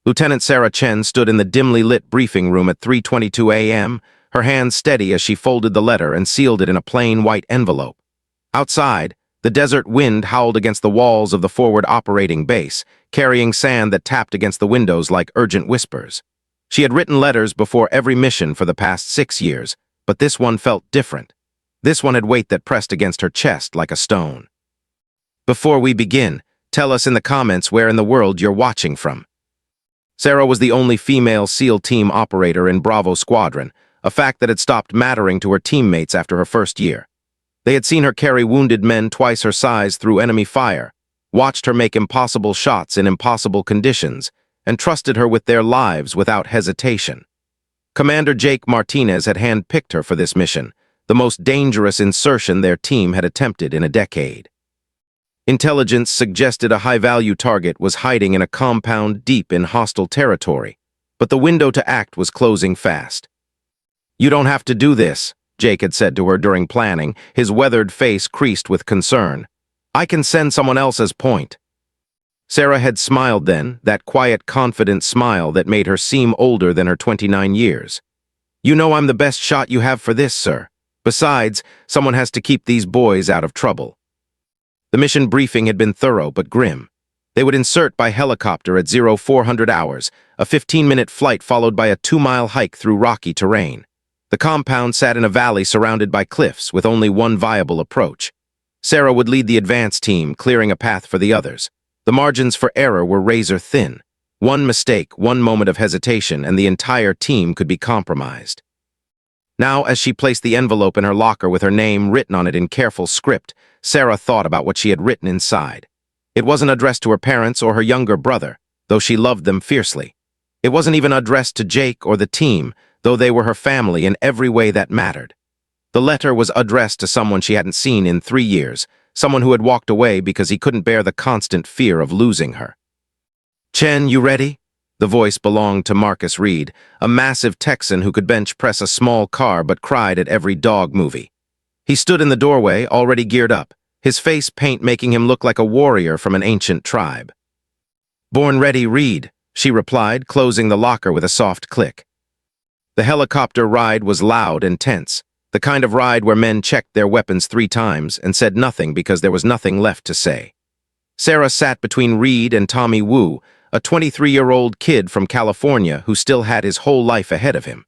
Lieutenant Sarah Chen stood in the dimly lit briefing room at 3:22 a.m., her hands steady as she folded the letter and sealed it in a plain white envelope. Outside, the desert wind howled against the walls of the forward operating base, carrying sand that tapped against the windows like urgent whispers. She had written letters before every mission for the past 6 years, but this one felt different. This one had weight that pressed against her chest like a stone. Before we begin, tell us in the comments where in the world you're watching from. Sarah was the only female SEAL team operator in Bravo Squadron, a fact that had stopped mattering to her teammates after her first year. They had seen her carry wounded men twice her size through enemy fire, watched her make impossible shots in impossible conditions, and trusted her with their lives without hesitation. Commander Jake Martinez had handpicked her for this mission, the most dangerous insertion their team had attempted in a decade. Intelligence suggested a high-value target was hiding in a compound deep in hostile territory, but the window to act was closing fast. "You don't have to do this," Jake had said to her during planning, his weathered face creased with concern. "I can send someone else as point." Sarah had smiled then, that quiet, confident smile that made her seem older than her 29 years. "You know I'm the best shot you have for this, sir. Besides, someone has to keep these boys out of trouble." The mission briefing had been thorough but grim. They would insert by helicopter at 0400 hours, a 15-minute flight followed by a 2-mile hike through rocky terrain. The compound sat in a valley surrounded by cliffs with only one viable approach. Sarah would lead the advance team, clearing a path for the others. The margins for error were razor thin. One mistake, one moment of hesitation, and the entire team could be compromised. Now, as she placed the envelope in her locker with her name written on it in careful script, Sarah thought about what she had written inside. It wasn't addressed to her parents or her younger brother, though she loved them fiercely. It wasn't even addressed to Jake or the team, though they were her family in every way that mattered. The letter was addressed to someone she hadn't seen in 3 years, someone who had walked away because he couldn't bear the constant fear of losing her. "Chen, you ready?" The voice belonged to Marcus Reed, a massive Texan who could bench press a small car but cried at every dog movie. He stood in the doorway, already geared up, his face paint making him look like a warrior from an ancient tribe. "Born ready, Reed," she replied, closing the locker with a soft click. The helicopter ride was loud and tense, the kind of ride where men checked their weapons 3 times and said nothing because there was nothing left to say. Sarah sat between Reed and Tommy Wu, a 23-year-old kid from California who still had his whole life ahead of him.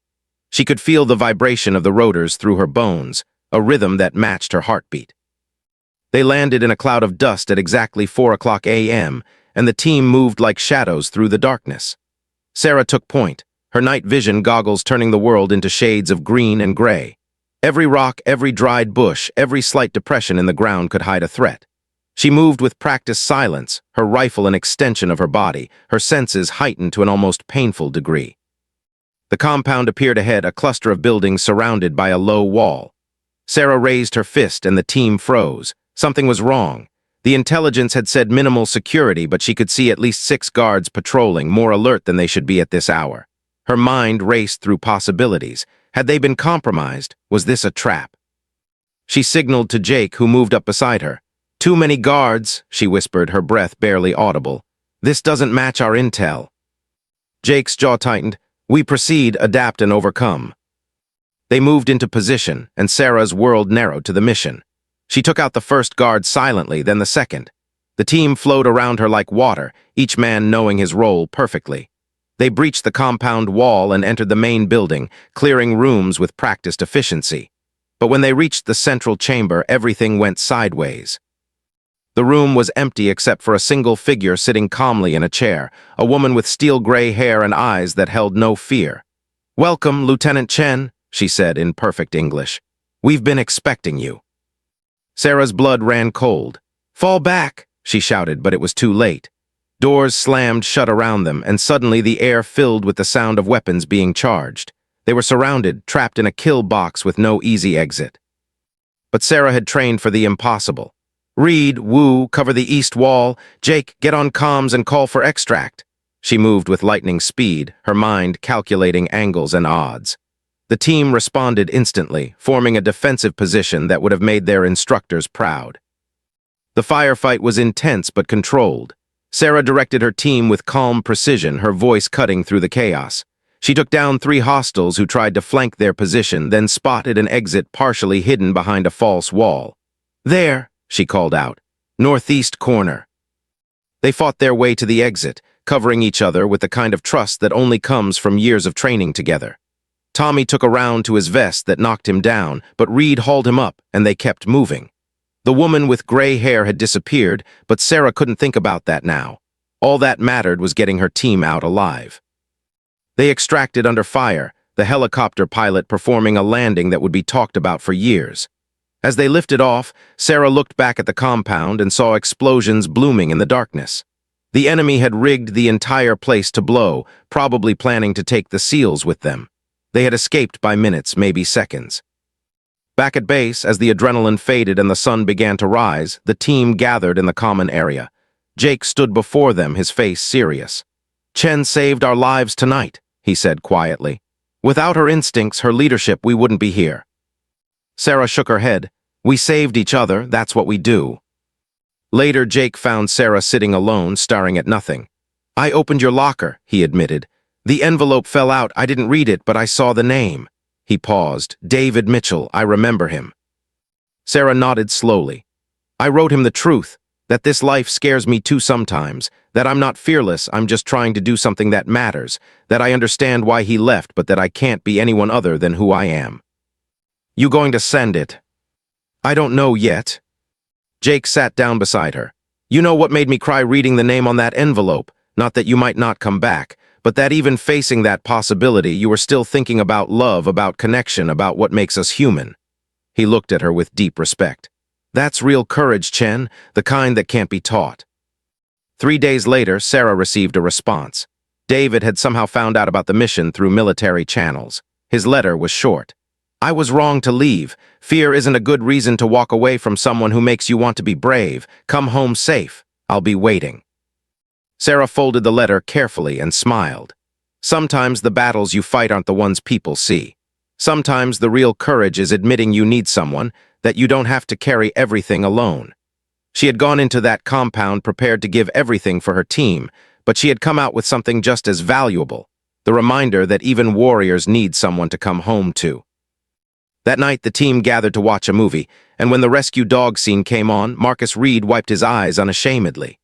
She could feel the vibration of the rotors through her bones, a rhythm that matched her heartbeat. They landed in a cloud of dust at exactly 4:00 a.m., and the team moved like shadows through the darkness. Sarah took point, her night vision goggles turning the world into shades of green and gray. Every rock, every dried bush, every slight depression in the ground could hide a threat. She moved with practiced silence, her rifle an extension of her body, her senses heightened to an almost painful degree. The compound appeared ahead, a cluster of buildings surrounded by a low wall. Sarah raised her fist and the team froze. Something was wrong. The intelligence had said minimal security, but she could see at least 6 guards patrolling, more alert than they should be at this hour. Her mind raced through possibilities. Had they been compromised? Was this a trap? She signaled to Jake, who moved up beside her. "Too many guards," she whispered, her breath barely audible. "This doesn't match our intel." Jake's jaw tightened. "We proceed, adapt, and overcome." They moved into position, and Sarah's world narrowed to the mission. She took out the first guard silently, then the second. The team flowed around her like water, each man knowing his role perfectly. They breached the compound wall and entered the main building, clearing rooms with practiced efficiency. But when they reached the central chamber, everything went sideways. The room was empty except for a single figure sitting calmly in a chair, a woman with steel-gray hair and eyes that held no fear. "Welcome, Lieutenant Chen," she said in perfect English. "We've been expecting you." Sarah's blood ran cold. "Fall back," she shouted, but it was too late. Doors slammed shut around them, and suddenly the air filled with the sound of weapons being charged. They were surrounded, trapped in a kill box with no easy exit. But Sarah had trained for the impossible. "Reed, Wu, cover the east wall. Jake, get on comms and call for extract." She moved with lightning speed, her mind calculating angles and odds. The team responded instantly, forming a defensive position that would have made their instructors proud. The firefight was intense but controlled. Sarah directed her team with calm precision, her voice cutting through the chaos. She took down 3 hostiles who tried to flank their position, then spotted an exit partially hidden behind a false wall. "There," she called out. "Northeast corner." They fought their way to the exit, covering each other with the kind of trust that only comes from years of training together. Tommy took a round to his vest that knocked him down, but Reed hauled him up, and they kept moving. The woman with gray hair had disappeared, but Sarah couldn't think about that now. All that mattered was getting her team out alive. They extracted under fire, the helicopter pilot performing a landing that would be talked about for years. As they lifted off, Sarah looked back at the compound and saw explosions blooming in the darkness. The enemy had rigged the entire place to blow, probably planning to take the SEALs with them. They had escaped by minutes, maybe seconds. Back at base, as the adrenaline faded and the sun began to rise, the team gathered in the common area. Jake stood before them, his face serious. "Chen saved our lives tonight," he said quietly. "Without her instincts, her leadership, we wouldn't be here." Sarah shook her head. "We saved each other, that's what we do." Later, Jake found Sarah sitting alone, staring at nothing. "I opened your locker," he admitted. "The envelope fell out, I didn't read it, but I saw the name." He paused. "David Mitchell, I remember him." Sarah nodded slowly. "I wrote him the truth, that this life scares me too sometimes, that I'm not fearless, I'm just trying to do something that matters, that I understand why he left, but that I can't be anyone other than who I am." "You going to send it?" "I don't know yet." Jake sat down beside her. "You know what made me cry reading the name on that envelope? Not that you might not come back, but that even facing that possibility, you were still thinking about love, about connection, about what makes us human." He looked at her with deep respect. "That's real courage, Chen, the kind that can't be taught." 3 days later, Sarah received a response. David had somehow found out about the mission through military channels. His letter was short. "I was wrong to leave. Fear isn't a good reason to walk away from someone who makes you want to be brave. Come home safe. I'll be waiting." Sarah folded the letter carefully and smiled. Sometimes the battles you fight aren't the ones people see. Sometimes the real courage is admitting you need someone, that you don't have to carry everything alone. She had gone into that compound prepared to give everything for her team, but she had come out with something just as valuable, the reminder that even warriors need someone to come home to. That night, the team gathered to watch a movie, and when the rescue dog scene came on, Marcus Reed wiped his eyes unashamedly.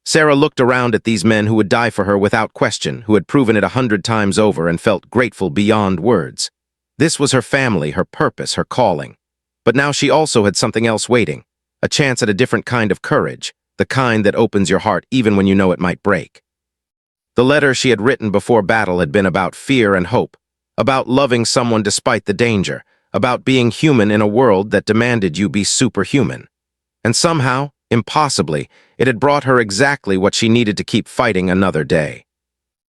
Sarah looked around at these men who would die for her without question, who had proven it 100 times over and felt grateful beyond words. This was her family, her purpose, her calling. But now she also had something else waiting, a chance at a different kind of courage, the kind that opens your heart even when you know it might break. The letter she had written before battle had been about fear and hope, about loving someone despite the danger, about being human in a world that demanded you be superhuman. And somehow, impossibly, it had brought her exactly what she needed to keep fighting another day.